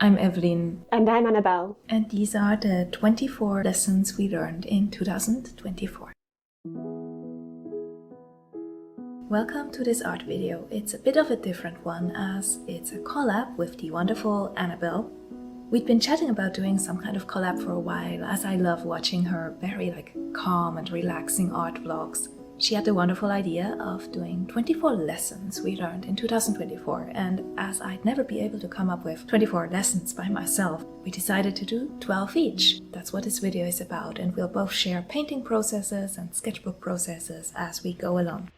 I'm Evelyn. And I'm Annabelle. And these are the 24 lessons we learned in 2024. Welcome to this art video. It's a bit of a different one as it's a collab with the wonderful Annabelle. We'd been chatting about doing some kind of collab for a while as I love watching her very calm and relaxing art vlogs. She had the wonderful idea of doing 24 lessons we learned in 2024, and as I'd never be able to come up with 24 lessons by myself, we decided to do 12 each. That's what this video is about, and we'll both share painting processes and sketchbook processes as we go along.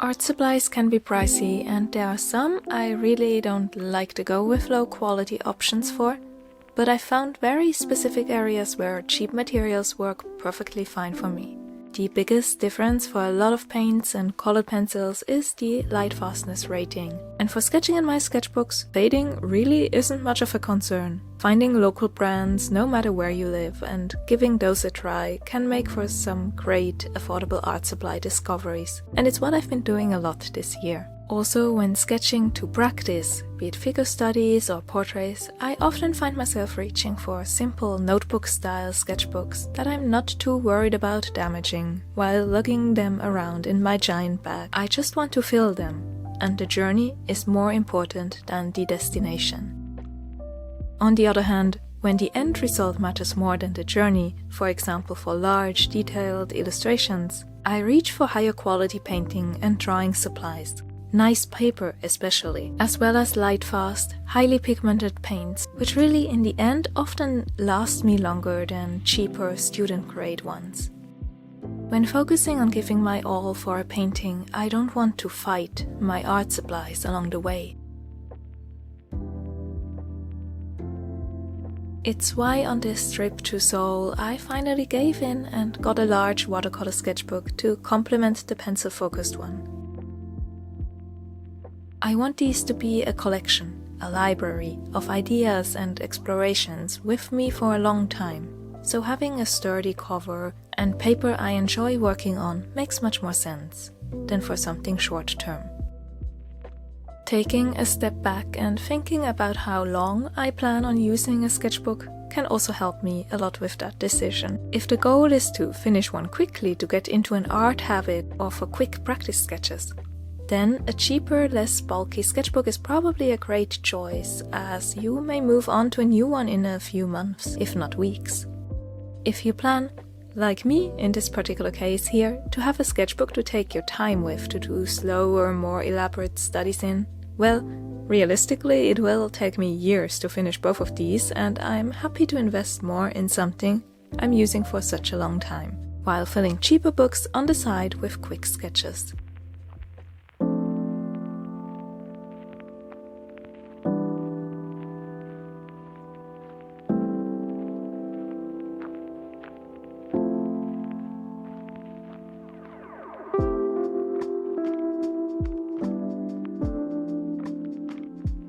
Art supplies can be pricey, and there are some I really don't like to go with low quality options for, but I found very specific areas where cheap materials work perfectly fine for me. The biggest difference for a lot of paints and colored pencils is the light fastness rating. And for sketching in my sketchbooks, fading really isn't much of a concern. Finding local brands no matter where you live and giving those a try can make for some great affordable art supply discoveries. And it's what I've been doing a lot this year. Also, when sketching to practice, be it figure studies or portraits, I often find myself reaching for simple notebook-style sketchbooks that I'm not too worried about damaging. While lugging them around in my giant bag, I just want to fill them, and the journey is more important than the destination. On the other hand, when the end result matters more than the journey, for example for large, detailed illustrations, I reach for higher quality painting and drawing supplies. Nice paper especially, as well as light-fast, highly pigmented paints, which really in the end often last me longer than cheaper student-grade ones. When focusing on giving my all for a painting, I don't want to fight my art supplies along the way. It's why on this trip to Seoul I finally gave in and got a large watercolor sketchbook to complement the pencil-focused one. I want these to be a collection, a library of ideas and explorations with me for a long time, so having a sturdy cover and paper I enjoy working on makes much more sense than for something short-term. Taking a step back and thinking about how long I plan on using a sketchbook can also help me a lot with that decision. If the goal is to finish one quickly to get into an art habit or for quick practice sketches, then a cheaper, less bulky sketchbook is probably a great choice, as you may move on to a new one in a few months, if not weeks. If you plan, like me in this particular case here, to have a sketchbook to take your time with to do slower, more elaborate studies in, well, realistically it will take me years to finish both of these, and I'm happy to invest more in something I'm using for such a long time, while filling cheaper books on the side with quick sketches.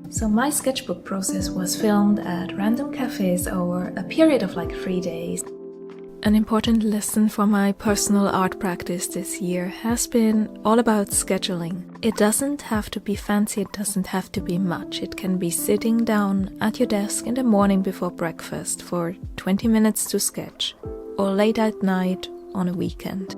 So my sketchbook process was filmed at random cafes over a period of 3 days. An important lesson for my personal art practice this year has been all about scheduling. It doesn't have to be fancy, it doesn't have to be much. It can be sitting down at your desk in the morning before breakfast for 20 minutes to sketch, or late at night on a weekend.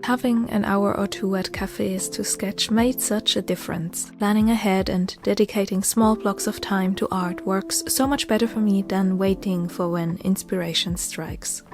Having an hour or two at cafes to sketch made such a difference. Planning ahead and dedicating small blocks of time to art works so much better for me than waiting for when inspiration strikes.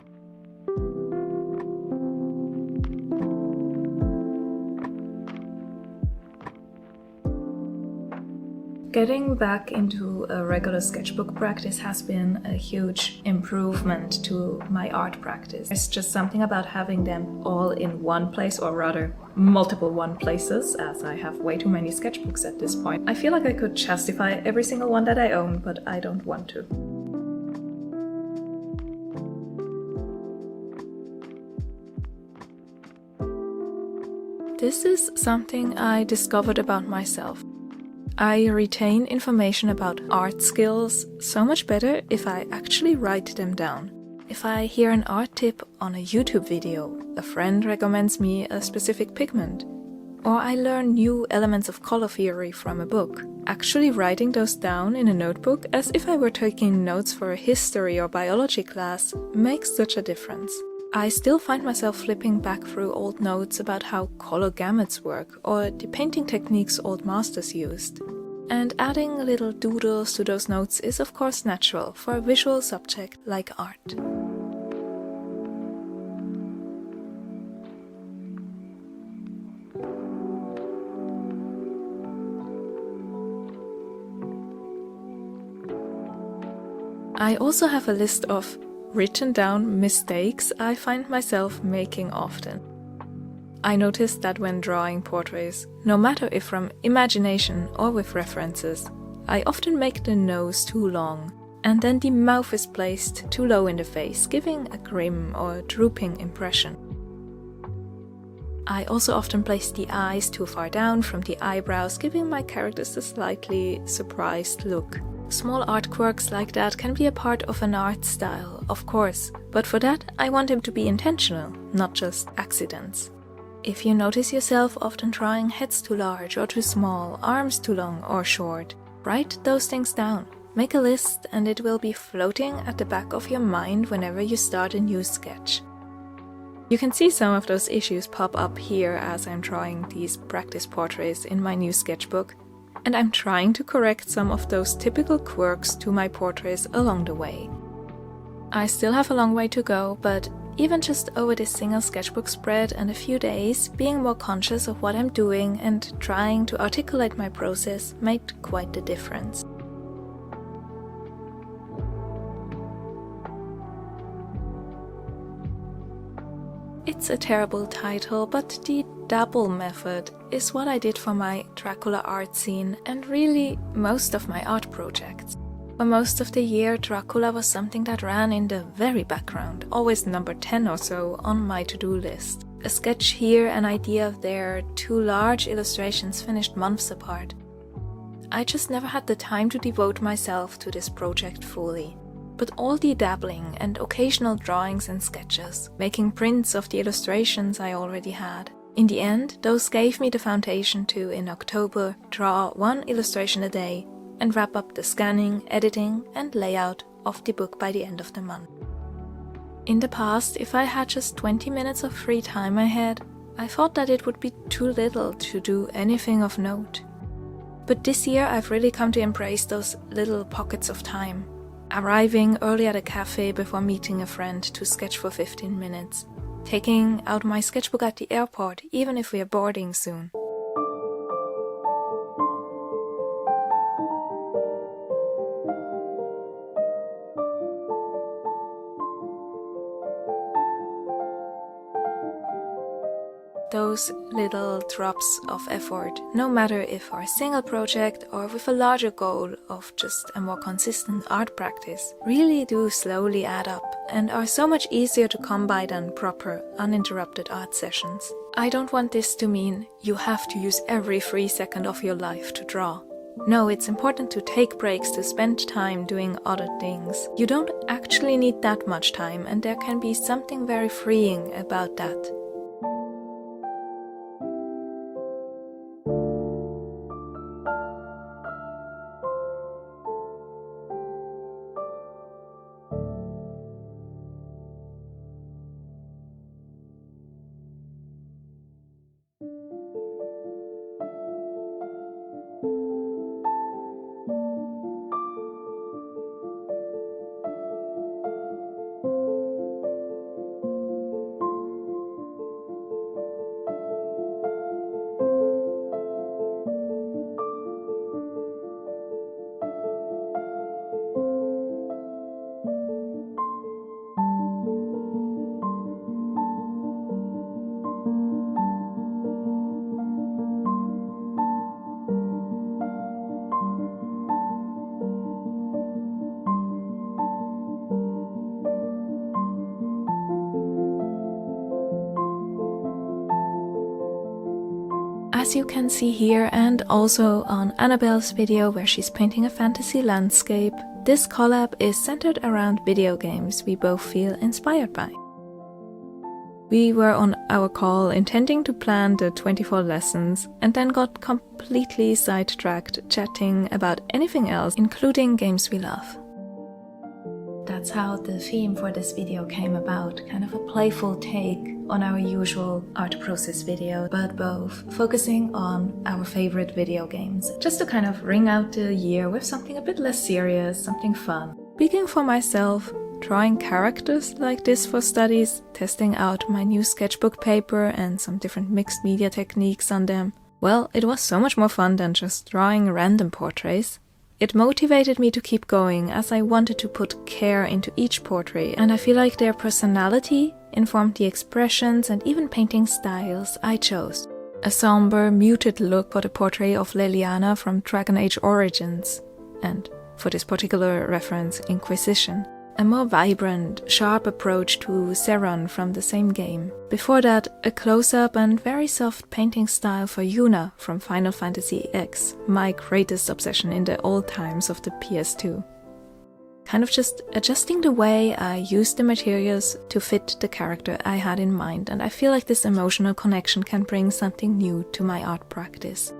Getting back into a regular sketchbook practice has been a huge improvement to my art practice. It's just something about having them all in one place, or rather multiple one places, as I have way too many sketchbooks at this point. I feel like I could justify every single one that I own, but I don't want to. This is something I discovered about myself. I retain information about art skills so much better if I actually write them down. If I hear an art tip on a YouTube video, a friend recommends me a specific pigment, or I learn new elements of color theory from a book, actually writing those down in a notebook as if I were taking notes for a history or biology class makes such a difference. I still find myself flipping back through old notes about how color gamuts work or the painting techniques old masters used. And adding little doodles to those notes is of course natural for a visual subject like art. I also have a list of written down mistakes I find myself making often. I noticed that when drawing portraits, no matter if from imagination or with references, I often make the nose too long, and then the mouth is placed too low in the face, giving a grim or drooping impression. I also often place the eyes too far down from the eyebrows, giving my characters a slightly surprised look. Small art quirks like that can be a part of an art style, of course, but for that I want them to be intentional, not just accidents. If you notice yourself often drawing heads too large or too small, arms too long or short, write those things down. Make a list and it will be floating at the back of your mind whenever you start a new sketch. You can see some of those issues pop up here as I'm drawing these practice portraits in my new sketchbook, and I'm trying to correct some of those typical quirks to my portraits along the way. I still have a long way to go, but even just over this single sketchbook spread and a few days, being more conscious of what I'm doing and trying to articulate my process made quite the difference. It's a terrible title, but the Dabble Method is what I did for my Dracula art scene and really most of my art projects. For most of the year, Dracula was something that ran in the very background, always number 10 or so on my to-do list. A sketch here, an idea there, 2 large illustrations finished months apart. I just never had the time to devote myself to this project fully. But all the dabbling and occasional drawings and sketches, making prints of the illustrations I already had. In the end, those gave me the foundation to, in October, draw 1 illustration a day and wrap up the scanning, editing and layout of the book by the end of the month. In the past, if I had just 20 minutes of free time ahead, I thought that it would be too little to do anything of note. But this year I've really come to embrace those little pockets of time. Arriving early at a cafe before meeting a friend to sketch for 15 minutes. Taking out my sketchbook at the airport, even if we are boarding soon. Those little drops of effort, no matter if for a single project or with a larger goal of just a more consistent art practice, really do slowly add up and are so much easier to come by than proper, uninterrupted art sessions. I don't want this to mean you have to use every free second of your life to draw. No, it's important to take breaks, to spend time doing other things. You don't actually need that much time, and there can be something very freeing about that. As you can see here and also on Annabelle's video where she's painting a fantasy landscape, this collab is centered around video games we both feel inspired by. We were on our call intending to plan the 24 lessons and then got completely sidetracked chatting about anything else, including games we love. That's how the theme for this video came about, kind of a playful take on our usual art process video, but both focusing on our favorite video games, just to kind of ring out the year with something a bit less serious, something fun. Speaking for myself, drawing characters like this for studies, testing out my new sketchbook paper and some different mixed media techniques on them, well, it was so much more fun than just drawing random portraits. It motivated me to keep going as I wanted to put care into each portrait, and I feel like their personality informed the expressions and even painting styles I chose. A somber, muted look for the portrait of Leliana from Dragon Age Origins, and, for this particular reference, Inquisition. A more vibrant, sharp approach to Zeron from the same game. Before that, a close-up and very soft painting style for Yuna from Final Fantasy X, my greatest obsession in the old times of the PS2. Kind of just adjusting the way I used the materials to fit the character I had in mind, and I feel like this emotional connection can bring something new to my art practice.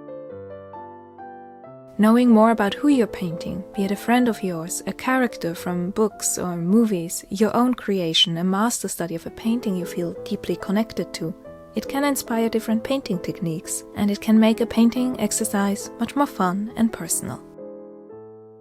Knowing more about who you're painting, be it a friend of yours, a character from books or movies, your own creation, a master study of a painting you feel deeply connected to, it can inspire different painting techniques, and it can make a painting exercise much more fun and personal.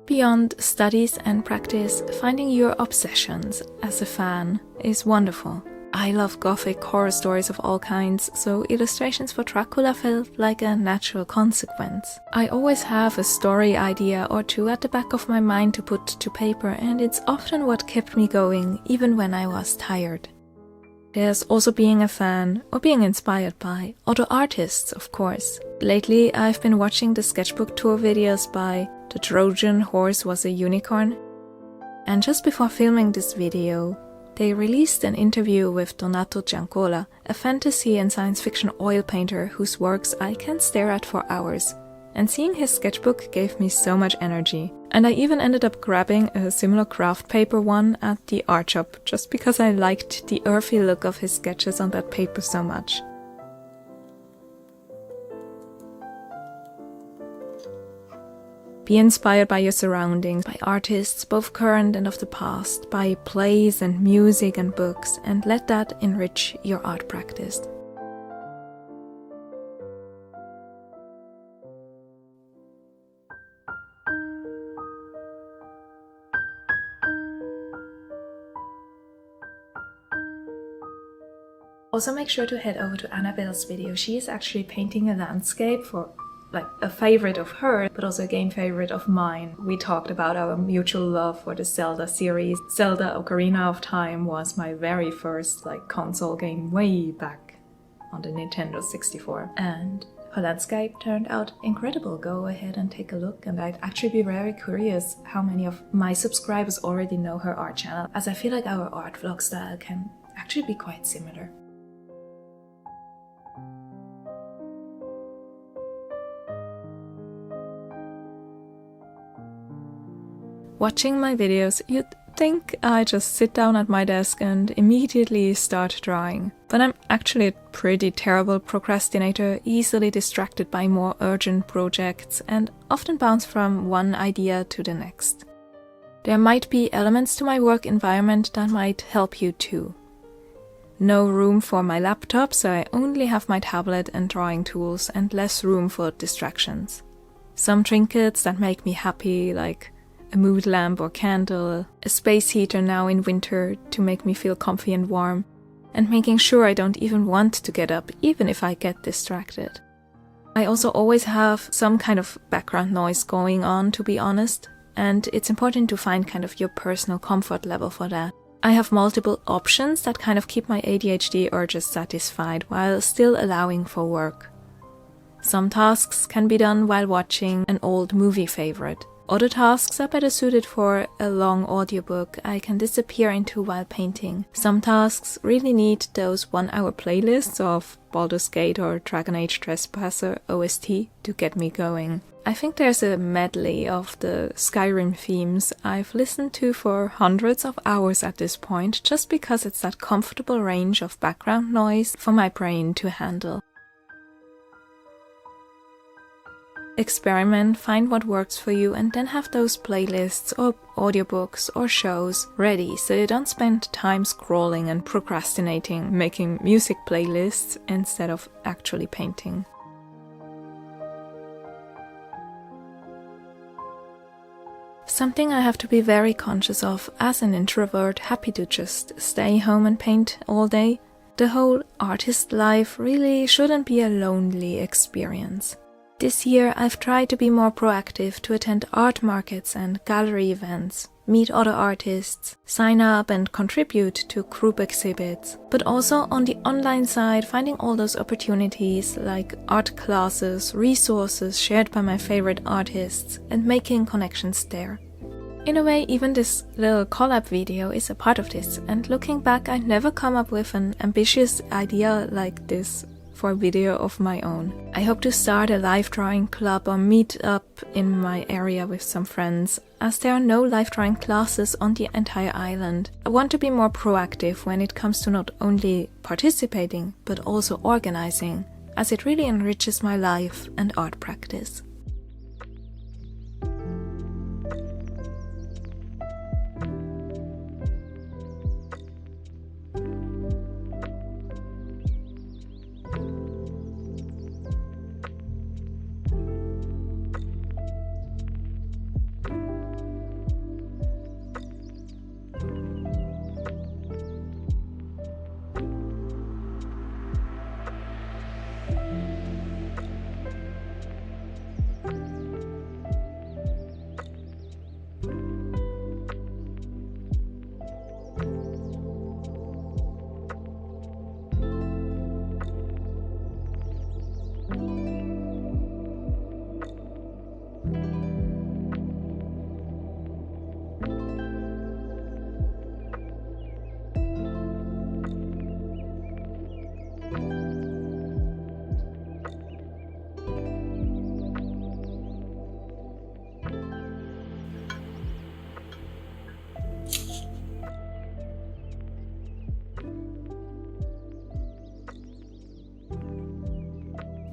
Beyond studies and practice, finding your obsessions as a fan is wonderful. I love gothic horror stories of all kinds, so illustrations for Dracula felt like a natural consequence. I always have a story idea or two at the back of my mind to put to paper, and it's often what kept me going even when I was tired. There's also being a fan, or being inspired by, other artists, of course. Lately I've been watching the sketchbook tour videos by The Trojan Horse Was a Unicorn, and just before filming this video, they released an interview with Donato Giancola, a fantasy and science fiction oil painter whose works I can stare at for hours, and seeing his sketchbook gave me so much energy. And I even ended up grabbing a similar craft paper one at the art shop, just because I liked the earthy look of his sketches on that paper so much. Be inspired by your surroundings, by artists both current and of the past, by plays and music and books, and let that enrich your art practice. Also make sure to head over to Annabelle's video. She is actually painting a landscape for like a favorite of her, but also a game favorite of mine. We talked about our mutual love for the Zelda series. Zelda Ocarina of Time was my very first console game way back on the Nintendo 64. And her landscape turned out incredible. Go ahead and take a look, and I'd actually be very curious how many of my subscribers already know her art channel, as I feel like our art vlog style can actually be quite similar. Watching my videos, you'd think I just sit down at my desk and immediately start drawing. But I'm actually a pretty terrible procrastinator, easily distracted by more urgent projects, and often bounce from one idea to the next. There might be elements to my work environment that might help you too. No room for my laptop, so I only have my tablet and drawing tools, and less room for distractions. Some trinkets that make me happy, like a mood lamp or candle, a space heater now in winter to make me feel comfy and warm, and making sure I don't even want to get up even if I get distracted. I also always have some kind of background noise going on, to be honest, and it's important to find kind of your personal comfort level for that. I have multiple options that kind of keep my ADHD urges satisfied while still allowing for work. Some tasks can be done while watching an old movie favorite. Other tasks are better suited for a long audiobook I can disappear into while painting. Some tasks really need those 1-hour playlists of Baldur's Gate or Dragon Age Trespasser OST to get me going. I think there's a medley of the Skyrim themes I've listened to for hundreds of hours at this point, just because it's that comfortable range of background noise for my brain to handle. Experiment, find what works for you, and then have those playlists or audiobooks or shows ready so you don't spend time scrolling and procrastinating, making music playlists instead of actually painting. Something I have to be very conscious of as an introvert happy to just stay home and paint all day. The whole artist life really shouldn't be a lonely experience. This year I've tried to be more proactive to attend art markets and gallery events, meet other artists, sign up and contribute to group exhibits, but also on the online side finding all those opportunities like art classes, resources shared by my favorite artists, and making connections there. In a way, even this little collab video is a part of this, and looking back, I'd never come up with an ambitious idea like this for a video of my own. I hope to start a live drawing club or meet up in my area with some friends, as there are no live drawing classes on the entire island. I want to be more proactive when it comes to not only participating, but also organizing, as it really enriches my life and art practice.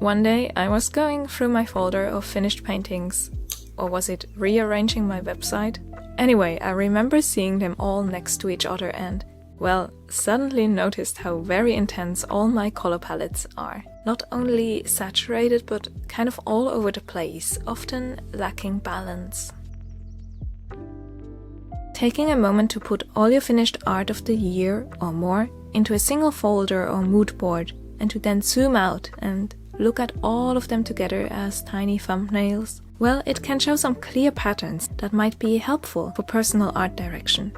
One day I was going through my folder of finished paintings, or was it rearranging my website? Anyway, I remember seeing them all next to each other and, well, suddenly noticed how very intense all my color palettes are. Not only saturated, but kind of all over the place, often lacking balance. Taking a moment to put all your finished art of the year or more into a single folder or mood board, and to then zoom out and look at all of them together as tiny thumbnails, well, it can show some clear patterns that might be helpful for personal art direction.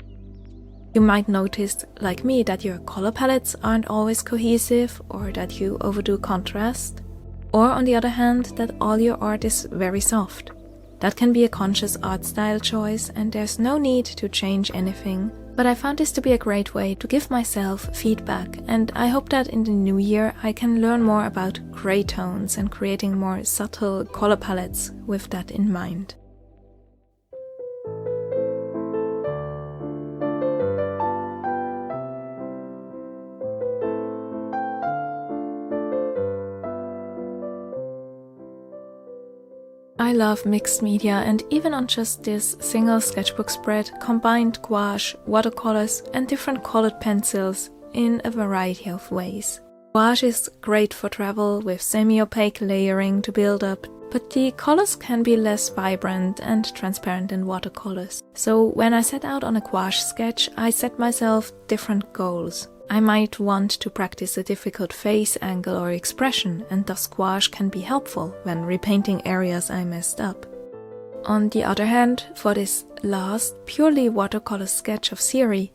You might notice, like me, that your color palettes aren't always cohesive, or that you overdo contrast, or on the other hand, that all your art is very soft. That can be a conscious art style choice, and there's no need to change anything. But I found this to be a great way to give myself feedback, and I hope that in the new year I can learn more about gray tones and creating more subtle color palettes with that in mind. I love mixed media, and even on just this single sketchbook spread, combined gouache, watercolors and different colored pencils in a variety of ways. Gouache is great for travel with semi-opaque layering to build up, but the colors can be less vibrant and transparent than watercolors. So when I set out on a gouache sketch, I set myself different goals. I might want to practice a difficult face angle or expression, and thus gouache can be helpful when repainting areas I messed up. On the other hand, for this last, purely watercolor sketch of Siri,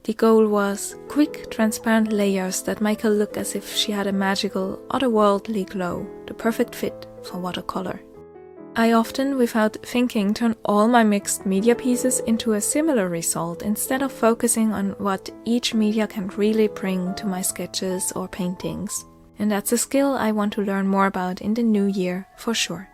the goal was quick, transparent layers that make her look as if she had a magical, otherworldly glow, the perfect fit for watercolor. I often, without thinking, turn all my mixed media pieces into a similar result instead of focusing on what each media can really bring to my sketches or paintings. And that's a skill I want to learn more about in the new year, for sure.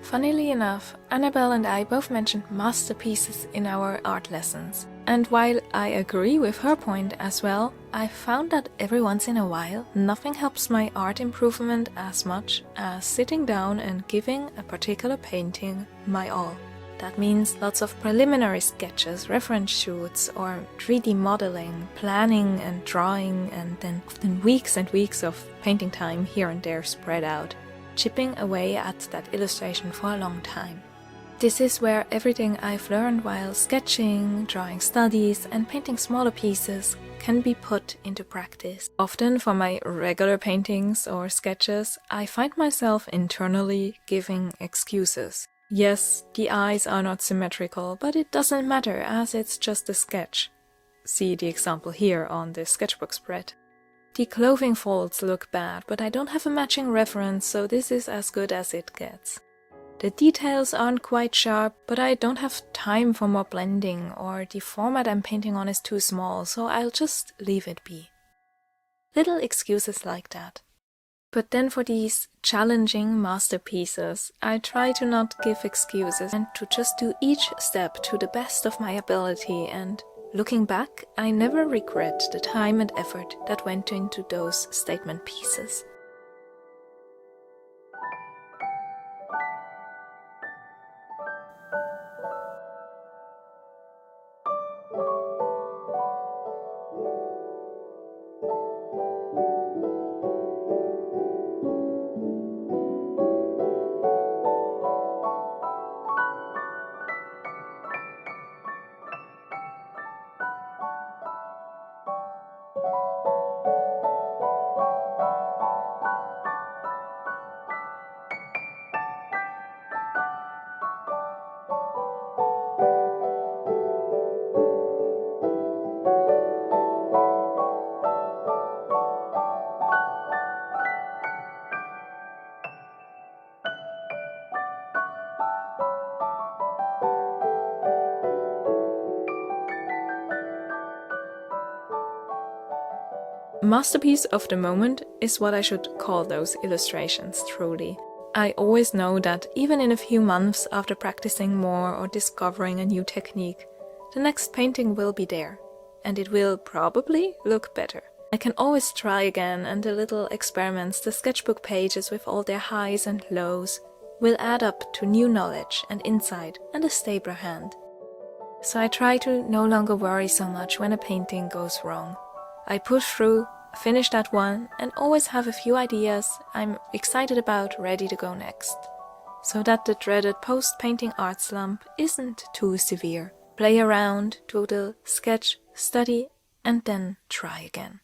Funnily enough, Annabelle and I both mentioned masterpieces in our art lessons. And while I agree with her point as well, I found that every once in a while, nothing helps my art improvement as much as sitting down and giving a particular painting my all. That means lots of preliminary sketches, reference shoots, or 3D modeling, planning and drawing, and then often weeks and weeks of painting time here and there spread out, chipping away at that illustration for a long time. This is where everything I've learned while sketching, drawing studies, and painting smaller pieces can be put into practice. Often for my regular paintings or sketches, I find myself internally giving excuses. Yes, the eyes are not symmetrical, but it doesn't matter as it's just a sketch. See the example here on the sketchbook spread. The clothing folds look bad, but I don't have a matching reference, so this is as good as it gets. The details aren't quite sharp, but I don't have time for more blending, or the format I'm painting on is too small, so I'll just leave it be. Little excuses like that. But then for these challenging masterpieces, I try to not give excuses and to just do each step to the best of my ability, and looking back, I never regret the time and effort that went into those statement pieces. Masterpiece of the moment is what I should call those illustrations, truly. I always know that even in a few months after practicing more or discovering a new technique, the next painting will be there, and it will probably look better. I can always try again, and the little experiments, the sketchbook pages with all their highs and lows, will add up to new knowledge and insight and a stabler hand. So I try to no longer worry so much when a painting goes wrong. I push through, finish that one, and always have a few ideas I'm excited about ready to go next, so that the dreaded post-painting art slump isn't too severe. Play around, doodle, sketch, study, and then try again.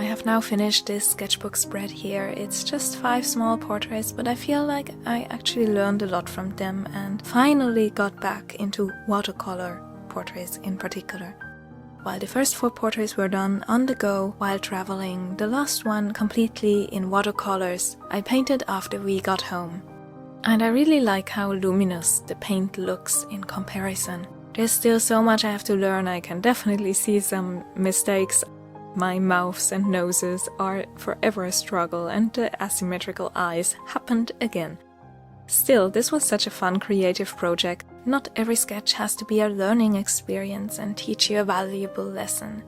have now finished this sketchbook spread here. It's just 5 small portraits, but I feel like I actually learned a lot from them and finally got back into watercolor portraits in particular. While the first 4 portraits were done on the go while traveling, the last one completely in watercolors I painted after we got home. And I really like how luminous the paint looks in comparison. There's still so much I have to learn. I can definitely see some mistakes. My mouths and noses are forever a struggle, and the asymmetrical eyes happened again. Still, this was such a fun creative project. Not every sketch has to be a learning experience and teach you a valuable lesson.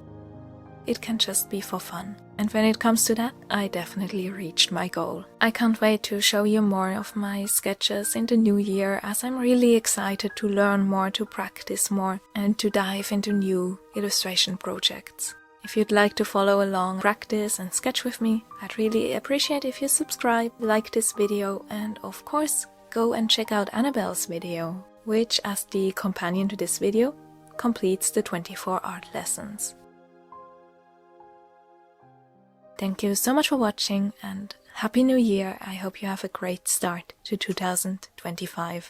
It can just be for fun. And when it comes to that, I definitely reached my goal. I can't wait to show you more of my sketches in the new year, as I'm really excited to learn more, to practice more, and to dive into new illustration projects. If you'd like to follow along, practice and sketch with me, I'd really appreciate if you subscribe, like this video, and of course, go and check out Annabelle's video, which, as the companion to this video, completes the 24 art lessons. Thank you so much for watching, and Happy New Year! I hope you have a great start to 2025.